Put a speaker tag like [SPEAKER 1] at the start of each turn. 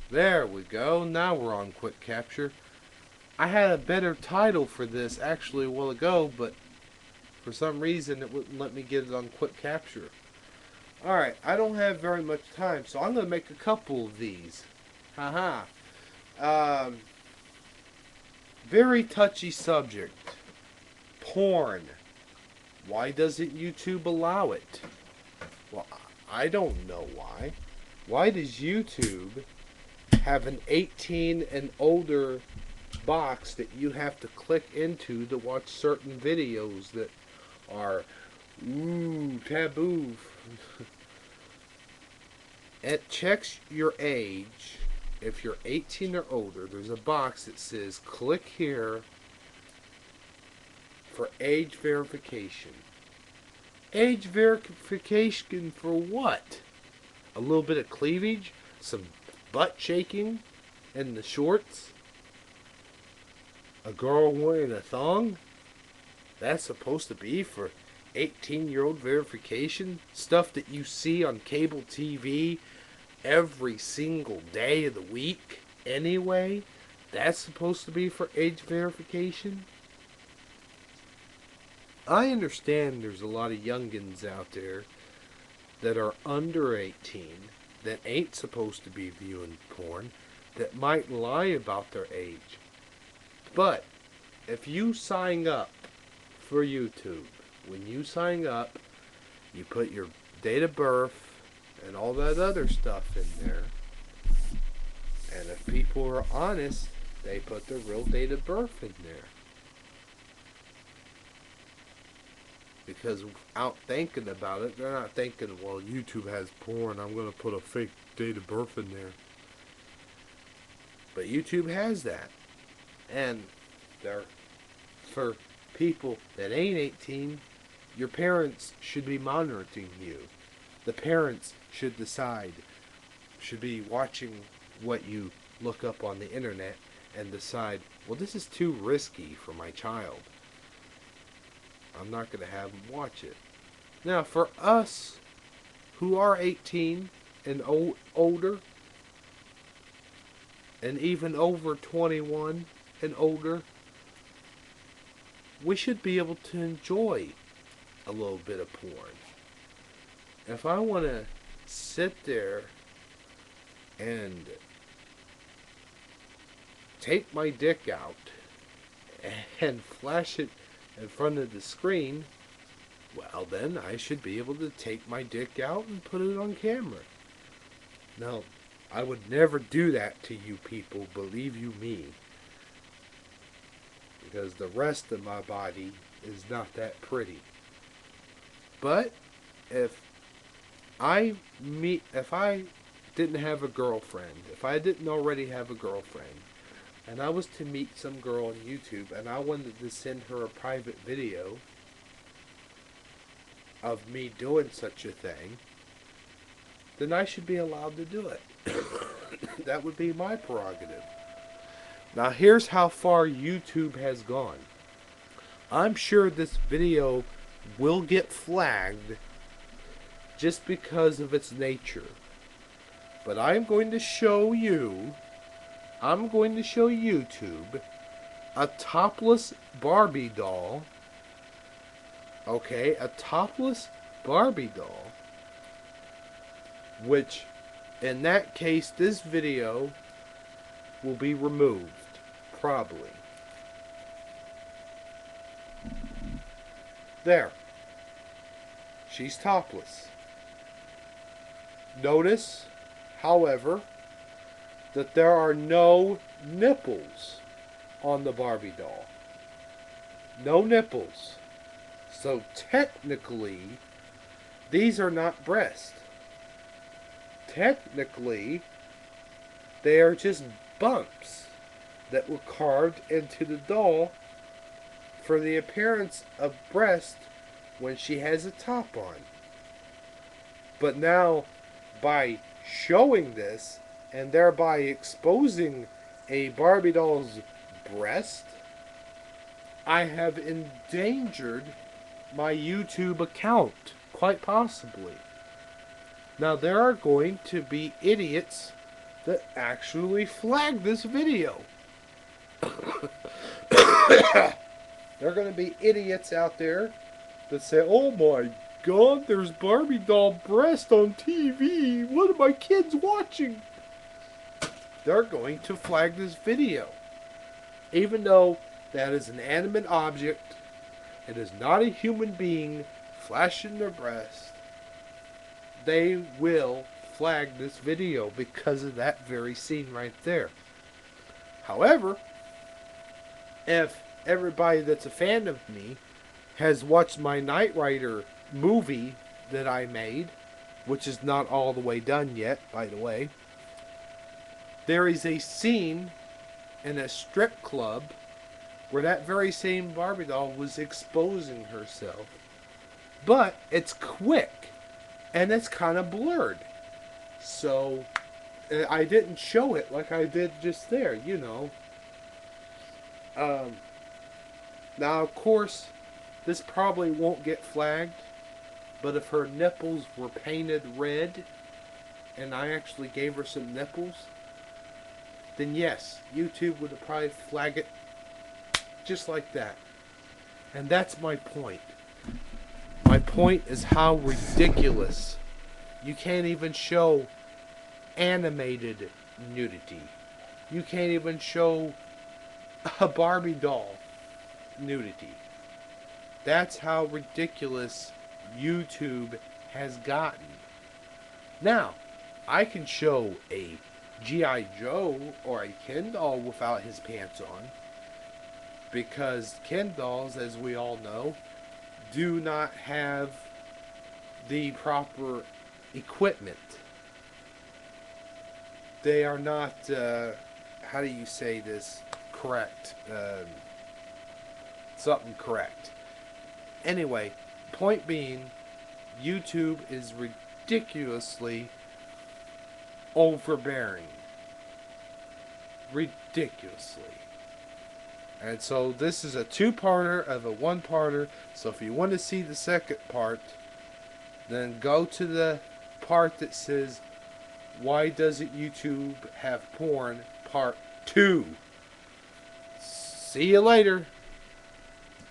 [SPEAKER 1] There we go. Now we're on quick capture. I had a better title for this actually a while ago, but for some reason it wouldn't let me get it on quick capture. Alright, I don't have very much time, so I'm going to make a couple of these. Haha. Very touchy subject. Porn. Why doesn't YouTube allow it? Well, I don't know why. Why does YouTube have an 18 and older box that you have to click into to watch certain videos that are taboo? It checks your age. If you're 18 or older, there's a box that says click here for age verification. Age verification for what? A little bit of cleavage? Some butt shaking? In the shorts? A girl wearing a thong? That's supposed to be for 18-year-old verification? Stuff that you see on cable TV every single day of the week anyway? That's supposed to be for age verification? I understand there's a lot of youngins out there that are under 18 that ain't supposed to be viewing porn, that might lie about their age. But if you sign up for YouTube, when you sign up, you put your date of birth and all that other stuff in there. And if people are honest, they put their real date of birth in there. Because without thinking about it, they're not thinking, well, YouTube has porn, I'm going to put a fake date of birth in there. But YouTube has that. And they're, for people that ain't 18, your parents should be monitoring you. The parents should decide, should be watching what you look up on the internet and decide, well, this is too risky for my child. I'm not going to have them watch it. Now, for us who are 18 and older, and even over 21 and older, we should be able to enjoy a little bit of porn. If I want to sit there and take my dick out and flash it in front of the screen, well, then I should be able to take my dick out and put it on camera. Now, I would never do that to you people, believe you me, because the rest of my body is not that pretty. But if I didn't have a girlfriend, if I didn't already have a girlfriend, and I was to meet some girl on YouTube and I wanted to send her a private video of me doing such a thing, then I should be allowed to do it. That would be my prerogative. Now here's how far YouTube has gone. I'm sure this video will get flagged just because of its nature. But I'm going to show YouTube a topless Barbie doll. Okay, a topless Barbie doll. Which, in that case, this video will be removed. Probably. There. She's topless. Notice, however, that there are no nipples on the Barbie doll. No nipples. So technically, these are not breasts. Technically, they are just bumps that were carved into the doll for the appearance of breast when she has a top on. But now, by showing this, and thereby exposing a Barbie doll's breast, I have endangered my YouTube account, quite possibly. Now, there are going to be idiots that actually flagged this video. There are going to be idiots out there that say, "Oh my God, there's Barbie doll breast on TV. What are my kids watching?" They're going to flag this video. Even though that is an animate object, it is not a human being flashing their breast, they will flag this video because of that very scene right there. However, if everybody that's a fan of me has watched my Knight Rider movie that I made, which is not all the way done yet, by the way, there is a scene in a strip club where that very same Barbie doll was exposing herself. But it's quick and it's kind of blurred. So I didn't show it like I did just there, you know. Now, of course, this probably won't get flagged, but if her nipples were painted red and I actually gave her some nipples, then yes, YouTube would have probably flagged it just like that. And that's my point. My point is how ridiculous. You can't even show animated nudity. You can't even show a Barbie doll nudity. That's how ridiculous YouTube has gotten. Now, I can show a G.I. Joe or a Ken doll without his pants on, because Ken dolls, as we all know, do not have the proper equipment. They are not, how do you say this, correct? Something correct. Anyway, point being, YouTube is ridiculously overbearing. Ridiculously. And so this is a two-parter of a one-parter. So if you want to see the second part, then go to the part that says, "Why doesn't YouTube have porn? Part 2. See you later.